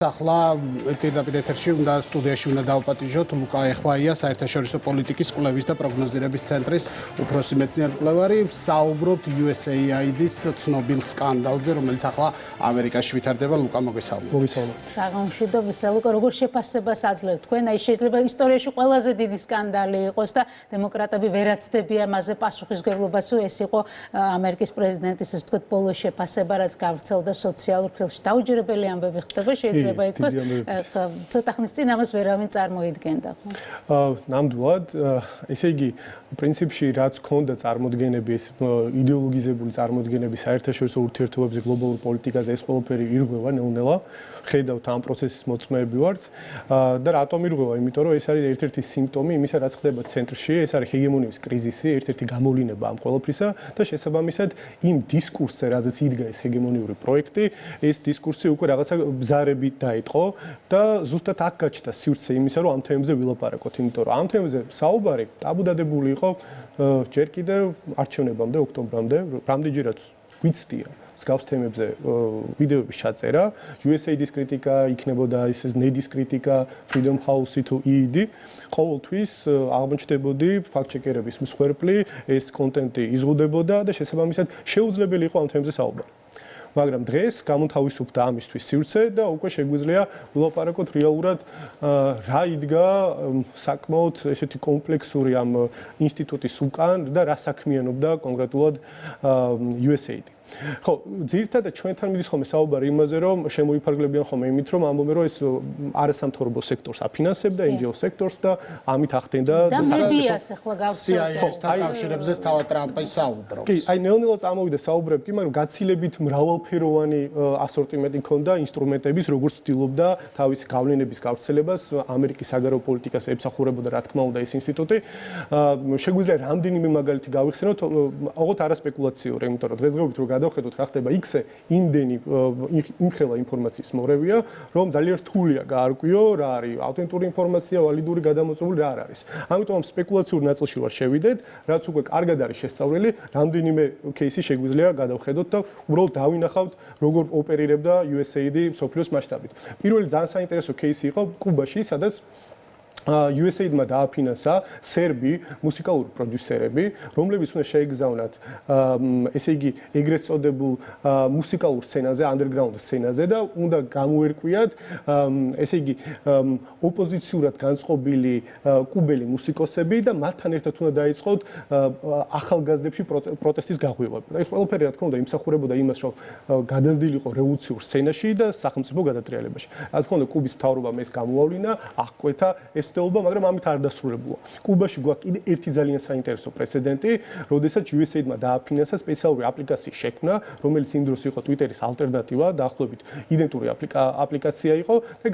ახლა პირდაპირ ეთერში უნდა სტუდიაში უნდა დავაპატიჟოთ ლუკა ეხვაია, საერთაშორისო პოლიტიკის კვლევის და პროგნოზირების ცენტრის უფროსი მეცნიერ-მკვლევარი. საუბრობთ USAID-ის ცნობილ სკანდალზე, რომელიც ახლა ამერიკაში ვითარდება. ლუკა, მოგესალმებით. საღამოშიდობისა, ლუკა, როგორ შეფასებას აძლევთ თქვენ? აი შეიძლება ისტორიაში ყველაზე დიდი სკანდალი იყოს და დემოკრატები ვერაცდებიან მასზე პასუხისმგებლობას, თუ ეს იყო ამერიკის პრეზიდენტის, ასე ვთქვათ, ბოლოს შეფასება, რაც გავრცელდა სოციალურ ქსელში. დაუჯერებელი ამბები ხდება, შეიძლება ცოტა ხნის წინ ამას ვერავინ წარმოიდგენდა. ნამდვილად, ესე იგი, პრინციპში რაც ქონდა წარმოდგენები, ეს იდეოლოგიზებული წარმოდგენები საერთაშორისო ურთიერთობებზე, გლობალურ პოლიტიკაზე, ეს ყველაფერი ირღვევა ნელ-ნელა. ხედავთ ამ პროცესის მოწმეები ვართ და რატომ ირღვევა? იმიტომ რომ ეს არის ერთ-ერთი სიმპტომი იმისა, რაც ხდება ცენტრში, ეს არის ჰეგემონიის კრიზისი, ერთ-ერთი გამოვლინება ამ ყველაფრისა და შესაბამისად იმ დისკურსზე, რაზეც იდგა ეს ჰეგემონიური პროექტი, ეს დისკურსი უკვე რაღაცა ბზარები დაიწყო და ზუსტად აქ გაჩნდა სივრცე იმისა, რომ ამ თემებზე ვილაპარაკოთ, იმიტომ რომ ამ თემებზე საუბარი დაბუდადებული იყო ჯერ კიდევ არჩევნებამდე, ოქტომბრამდე, რამდენჯერაც ვიცდია მსგავს თემებზე ვიდეოების ჩაწერა, USAID-ის კრიტიკა იქნებოდა, ის NED-ის კრიტიკა, Freedom House-ი თუ EED, ყოველთვის აღმოჩნდებოდი ფაქტ-ჩეკერების მსხვერპლი, ეს კონტენტი იზღუდებოდა და შესაბამისად შეუძლებელი იყო ამ თემებზე საუბარი. მაგრამ დღეს გამოთავისუფლდა ამისთვის სივრცე და უკვე შეგვიძლია ვილაპარაკოთ რეალურად რა იდგა საკმაოდ ესეთი კომპლექსური ამ ინსტიტუტის უკან და რა საქმიანობდა კონკრეტულად USAID. ხო, ძირითადად ჩვენთან მიდის ხოლმე საუბარი იმაზე, რომ შემოიფარგლებიან ხოლმე იმით, რომ ამბობენ, რომ ეს არასამთავრობო სექტორს აფინანსებდა, NGO სექტორს და ამით ახდენდა და მედიას ახლა გავრცელდა. CIA-სთან კავშირებზე თავად ტრამპი საუბრობს. კი, აი ნელ-ნელა წამოვიდა საუბრები კი, მაგრამ გაცილებით მრავალფეროვანი ასორტიმენტი ჰქონდა ინსტრუმენტების, როგორც ცდილობდა თავისი გავლენების გავრცელებას ამერიკის საგარეო პოლიტიკას ემსახურებოდა, რა თქმა უნდა, ეს ინსტიტუტი. შეგვიძლია რამდენიმე მაგალითი გავიხსენოთ, ოღონდ არასპეკულაციური, იმიტომ რომ დღესდღეობით რო გადავხედოთ რა ხდება X-ზე, იმდენი იმხელა ინფორმაციის მორევია, რომ ძალიან რთულია გაარკვიო რა არის ავთენტური ინფორმაცია, ვალიდური გადამოწმული რა არ არის. ამიტომ სპეკულაციურ ნაწილში ვარ შევიდეთ, რაც უკვე კარგად არის შესწავლილი, რამდენიმე кейსი შეგვიძლია გადავხედოთ და უბრალოდ დავინახავთ, როგორ ოპერირებდა USAID მსოფლიოს მასშტაბით. პირველი ძალიან საინტერესო кейსი იყო კუბაში, სადაც USAID-მა დააფინანსა სერბი მუსიკალური პროდიუსერები, რომლებიც უნდა შეეგზავნათ, ესე იგი, ეგრეთ წოდებულ მუსიკალურ სცენაზე, underground სცენაზე და უნდა გამოერკვიათ, ესე იგი, ოპოზიციურად განწყობილი კუბელი მუსიკოსები და მათთან ერთად უნდა დაიწყოთ ახალგაზრდებში პროტესტის გაღვივა. ეს ყველაფერი რა თქმა უნდა იმსახურებოდა იმას, რომ გადაზრდილიყო რევოლუციურ სცენაში და სახელმწიფო გადატრიალებაში. რა თქმა უნდა, კუბის მთავრობამ ეს გამოავლინა, აღკვეთა ეს ცდელობა, მაგრამ ამით არ დასრულებულა. კუბაში გვაქვს კიდე ერთი ძალიან საინტერესო პრეცედენტი, როდესაც USAID-მა დააფინანსა სპეციალური აპლიკაციის შექმნა, რომელიც იმ დროს იყო Twitter-ის ალტერნატივა, დაახლოებით იდენტური აპლიკაცია იყო და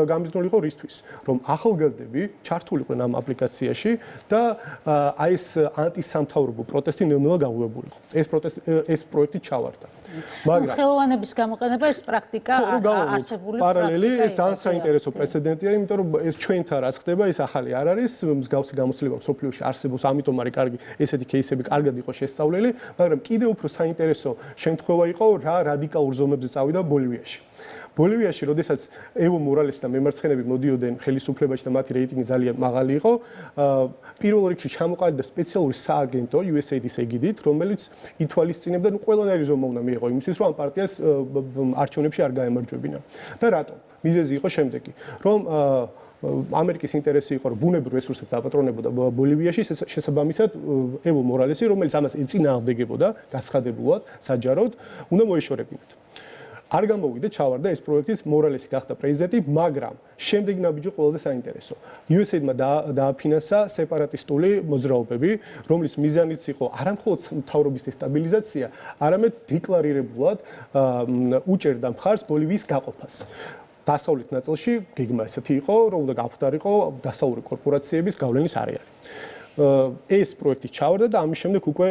გამიზნული იყო რისთვის, რომ ახალგაზრდები ჩართულიყვნენ ამ აპლიკაციაში და აი ეს ანტისამთავრობო პროტესტი ნელ-ნელა გაღვივებულიყო. ეს პროექტი ჩავარდა. მაგრამ ხელოვანების გამოყენება ეს პრაქტიკა არსებული პარალელი ეს ძალიან საინტერესო პრეცედენტია, იმიტომ რომ ეს ჩვენთან რაც ხდება, ეს ახალი არ არის, მსგავსი გამოცდილება მსოფლიოში არსებობს, ამიტომ არის კარგი ესეთი кейსები კარგად იყო შესწავლილი, მაგრამ კიდევ უფრო საინტერესო შემთხვევა იყო რა რადიკალურ ზომებზე წავიდა ბოლივიაში. ბოლივიაში, როდესაც ევო მორალესი და მემარცხენეები მოდიოდნენ ხელისუფლებაში და მათი რეიტინგი ძალიან მაღალი იყო, პირველ რიგში ჩამოყალიბდა სპეციალური სააგენტო USAID-ის ეგიდით, რომელიც ითვალისწინებდა, ყველანაირი ზომა უნდა მიიღო იმისთვის, რომ ამ პარტიას არჩევნებში არ გაემარჯვებინა. და რატომ? მიზეზი იყო შემდეგი, რომ ამერიკის ინტერესი იყო, რომ ბუნებრივ რესურსებს აპატრონებოდა ბოლივიაში, შესაბამისად ევო მორალესი, რომელიც ამას ეწინააღმდეგებოდა გაცხადებულად, საჯაროდ, უნდა მოეშორებინათ. არ გამოვიდა, ჩავარდა ეს პროექტის, მორალესი გახდა პრეზიდენტი, მაგრამ შემდეგი ნაბიჯი ყველაზე საინტერესო. USAID-მა დააფინანსა სეპარატისტული მოძრაობები, რომლის მიზანიც იყო არამხოლოდ მთავრობის დესტაბილიზაცია, არამედ დეკლარირებულად უჭერდა მხარს ბოლივიის გაყოფას. დასავლეთ ნაწილში გეგმა ესეთი იყო, რომ უნდა გამხდარიყო დასავლური კორპორაციების გავლენის არეალი. ეს პროექტი ჩავარდა და ამის შემდეგ უკვე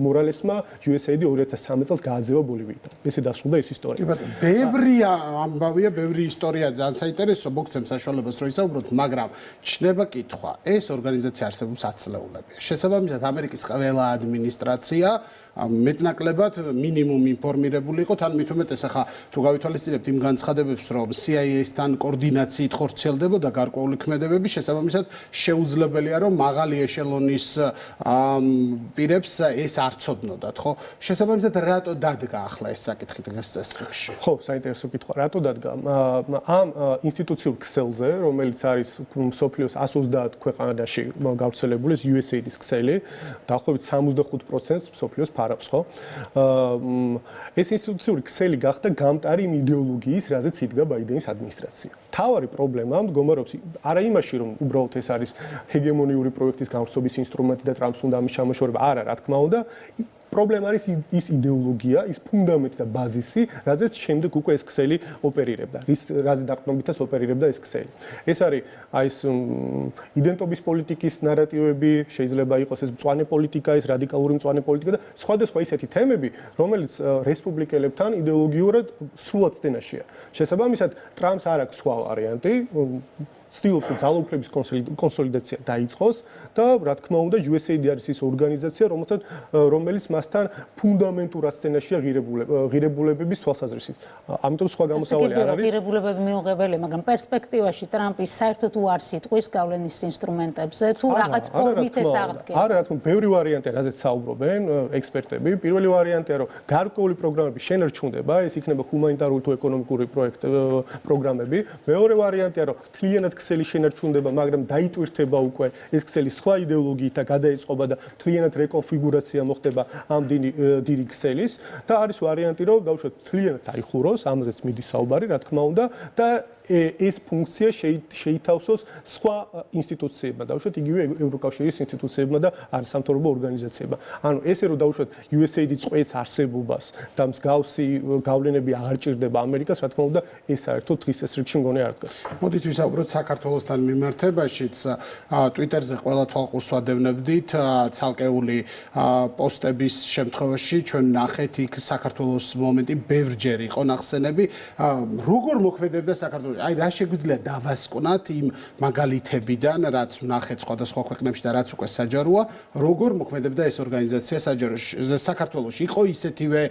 მორალესმა USAID 2013 წელს გააძევა ბოლივიიდან. ესე დასრულდა ეს ისტორია. ბევრი ამბავია, ბევრი ისტორია ძალიან საინტერესო, მოგცემ საშუალებას რომ ისაუბროთ, მაგრამ ჩნდება კითხვა, ეს ორგანიზაცია არსებობს 10 წლეულები. შესაბამისად, ამერიკის ყველა ადმინისტრაცია მეტნაკლებად მინიმუმ ინფორმირებული იყოთ, ან მით უმეტეს ახლა თუ გავითვალისწინებთ იმ განცხადებებს, რომ CIA-სთან კოორდინაციით ხორციელდებოდა გარკვეული ქმედებები, შესაბამისად შეუძლებელია, რომ მაღალი ეშელონის პირებს ეს არ ცოდნოდათ, ხო? შესაბამისად რატო დადგა ახლა ეს საკითხი დღეს წესრიგში? ხო, საინტერესო კითხვა. რატო დადგა? ამ ინსტიტუციურ ქსელზე, რომელიც არის მსოფლიოს 130 ქვეყანაში გავრცელებული, USAID-ის ქსელი, დაახლოებით 65%-ს მსოფლიოს ფარავს, ხო? ეს ინსტიტუციური ქსელი გახდა გამტარი იმ იდეოლოგიის, რაზეც იდგა ბაიდენის ადმინისტრაცია. თავარი პრობლემა მდგომარეობს არა იმაში, რომ უბრალოდ ეს არის ჰეგემონიური პროექტის გამარჯვების ინსტრუმენტი და ტრამპს უნდა ამის ჩამოშორება. არა, რა თქმა უნდა, პრობლემა არის ის იდეოლოგია, ის ფუნდამენტი და ბაზისი, რაზეც შემდეგ უკვე ეს ქსელი ოპერირებდა. რაზე დაყრდნობითაც ოპერირებდა ეს ქსელი. ეს არის ეს იდენტობის პოლიტიკის ნარატივები, შეიძლება იყოს ეს მწვანე პოლიტიკა, ეს რადიკალური მწვანე პოლიტიკა და სხვადასხვა ისეთი თემები, რომელიც რესპუბლიკელებთან იდეოლოგიურად სრულად წინაშია. შესაბამისად, ტრამპს არ აქვს სხვა ვარიანტი. ცდილობს რომ ძალაუფლების კონსოლიდაცია დაიწყოს და რა თქმა უნდა USAID არის ის ორგანიზაცია რომელიც მასთან ფუნდამენტურად სცენაშია ღირებულებების თვალსაზრისით. ამიტომ სხვა გამოსავალი არ არის. ღირებულებები მიუღებელია, მაგრამ პერსპექტივაში ტრამპის საერთოდ უარს იტყვის გავლენის ინსტრუმენტებზე თუ რაღაც ფორმით ეს აღდგება. არა, რა თქმა უნდა, ბევრი ვარიანტია, რაზეც საუბრობენ ექსპერტები. პირველი ვარიანტია, რომ გარკვეული პროგრამები შენარჩუნდება, ეს იქნება ჰუმანიტარული თუ ეკონომიკური პროგრამები. მეორე ვარიანტია, რომ მთლიანად ქსელი შენარჩუნდება, მაგრამ დაიტვირთება უკვე ეს ქსელი სხვა იდეოლოგიით და გადაეწყობა და მთლიანად რეკონფიგურაცია მოხდება ამ დიდი ქსელის და არის ვარიანტი, რომ დაუშვათ მთლიანად დაიხუროს, ამაზეც მიდის საუბარი, რა თქმა უნდა და ეს ფუნქცია შეითავსოს სხვა ინსტიტუციებმა, დაუშვათ იგივე ევროკავშირის ინსტიტუციებმა და არასამთავრობო ორგანიზაციებმა. ანუ ესე რომ დაუშვათ USAID წყვეტს არსებობას და მსგავსი გავლენები აღარ ჭირდება ამერიკას, რა თქმა უნდა, ეს საერთოდ დღის წესრიგში მგონი არ დგას. მოდით ვისაუბროთ საქართველოსთან მიმართებაშიც. Twitter-ზე ყველა თვალყურს ვადევნებდით ცალკეული პოსტების შემთხვევაში ჩვენ ნახეთ იქ საქართველოს მომენტი ბევრჯერ იყო ნახსენები. როგორ მოქმედებდა საქართველოს? აი რა შეგვიძლია დავასკვნათ იმ მაგალითებიდან, რაც ვნახეთ სხვადასხვა ქვეყნებში და რაც უკვე საჯაროა, როგორ მოქმედებდა ეს ორგანიზაცია საქართველოში? იყო ისეთივე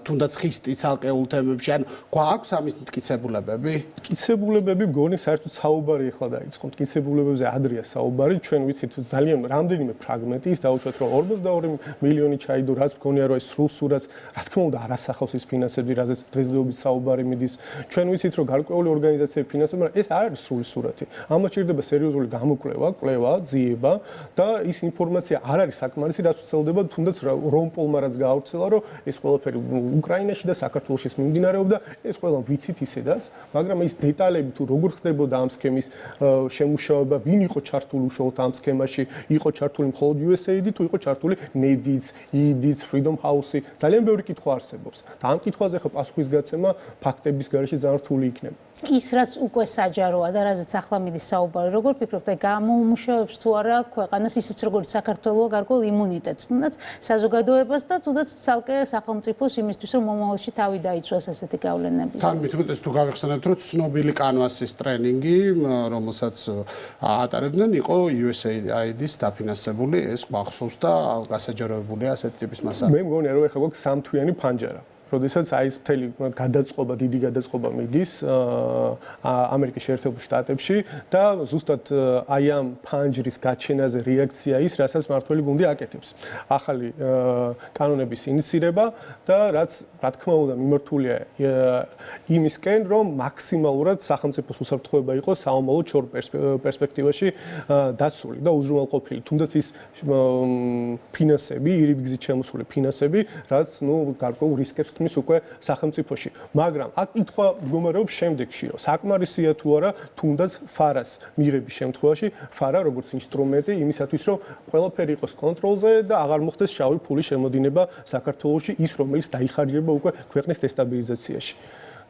თუნდაც ხისტი ცალკეულ თემებში, ან გვაქვს ამის მტკიცებულებები? მტკიცებულებები მგონი საერთოდ საუბარი ახლა დაიწყო. მტკიცებულებებზე ადრეა საუბარი, ჩვენ ვიცით ძალიან რამდენიმე ფრაგმენტი ის დაუშვათ რომ 42 მილიონი ჩაიდო, რაც მგონია რომ ეს სრულ სურათს, რა თქმა უნდა, არ ასახავს ის ფინანსები, რაზეც დღესდღეობით საუბარი მიდის. ჩვენ ვიცით რომ გარკვეული ორგანიზაციები ფინანსებენ, მაგრამ ეს არ არის სრული სურათი. ამას ჭირდება სერიოზული გამოკვლევა, კვლევა, ძიება და ის ინფორმაცია არ არის საკმარისი, რაც უცელდება თუნდაც რომპოლმა რაც გაავრცელა, რომ ეს ყველაფერი უკრაინაში და საქართველოში მიმდინარეობდა, ეს ყველა ვიცით ისედაც, მაგრამ ის დეტალები თუ როგორ ხდებოდა ამ სქემის შემუშავება, ვინ იყო ჩართული უშუალოდ ამ სქემაში, იყო ჩართული მხოლოდ USAID თუ იყო ჩართული NEDIC, EDIC, Freedom House-ი, ძალიან ბევრი კითხვა არსებობს. და ამ კითხვაზე ხო პასუხის გაცემა ფაქტების გარეშე ძალიან რთული იქნება. ის რაც უკვე საჯაროა და რაზეც ახლა მიდის საუბარი, როგორ ფიქრობთ, გამოუმუშავებს თუ არა ქვეყანას ისიც როგორც საქართველოს გარკვეულ იმუნიტეტს, თუნდაც საზოგადოებას და თუნდაც ცალკე სახელმწიფოს იმისთვის, რომ მომავალში თავი დაიცვას ასეთი გავლენების. თან მithmetes თუ გავიხსენებთ, რომ ცნობილი კანვასის ტრენინგი, რომელსაც ატარებდნენ, იყო USAID-ის დაფინანსებული, ეს გვახსოვს და გასაჯაროებულია ასეთი ტიპის მასალა. მე მგონია რომ ეხლა გვაქვს სამთვიანი ფანჯარა. როდესაც აი ეს მთელი გადაწყობა, დიდი გადაწყობა მიდის ამერიკის შეერთებულ შტატებში და ზუსტად აი ამ ფანჯრის გაჩენაზე რეაქცია ის, რასაც მართველი გუნდი აკეთებს. ახალი კანონების ინიციირება და რაც რა თქმა უნდა მიმართულია იმისკენ, რომ მაქსიმალურად სახელმწიფოს უსაფრთხოება იყოს საომალო ჩორ პერსპექტივაში დაცული და უზრუნველყოფილი. თუნდაც ის ფინანსები, ირიბიგზით შემოსული ფინანსები, რაც გარკვეულ რისკებს ქმნის უკვე სახელმწიფოში. მაგრამ აქ კითხვა მდგომარეობს შემდეგშიო. საკმარისია თუ არა თუნდაც ფარას მიღების შემთხვევაში, ფარა როგორც ინსტრუმენტი იმისათვის, რომ ყველაფერი იყოს კონტროლზე და აღარ მოხდეს შავი ფულის შემოდინება საქართველოში, ის რომელიც დაიხარჯება უკვე ქვეყნის დესტაბილიზაციაში.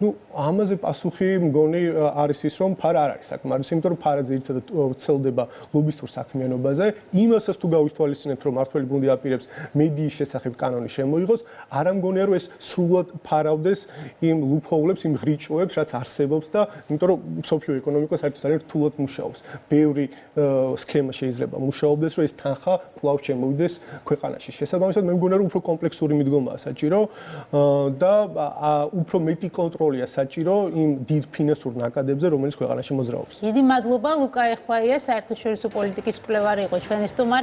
ну, ამაზე პასუხი მგონი არის ის, რომ ფარა არ არის საკმარისი, იმიტომ რომ ფარა ძირითადად ვრცელდება ლობისტურ საქმიანობაზე. იმასაც თუ გავისთვალისწინებთ, რომ მართველი გუნდი აპირებს მედიის შესახებ კანონი შემოიღოს, არ ამგონია, რომ ეს სრულად ფარავდეს იმ ლუფჰოულებს, იმ ღრიჭოებს, რაც არსებობს და იმიტომ რომ მსოფლიო ეკონომიკა საერთოდ ძალიან რთულად მუშაობს. ბევრი სქემა შეიძლება მუშაობდეს, რომ ეს თანხა კვლავ შემოვიდეს ქვეყანაში. შესაბამისად, მე მგონია, რომ უფრო კომპლექსური მიდგომაა საჭირო და უფრო მეტი კონტროლია საჭირო იმ დიდ ფინანსურ ნაკადებზე, რომელიც ქვეყანაში მოძრაობს. დიდი მადლობა ლუკა ეხვაია, საერთაშორისო პოლიტიკის მკვლევარი იყო ჩვენი სტუმარი.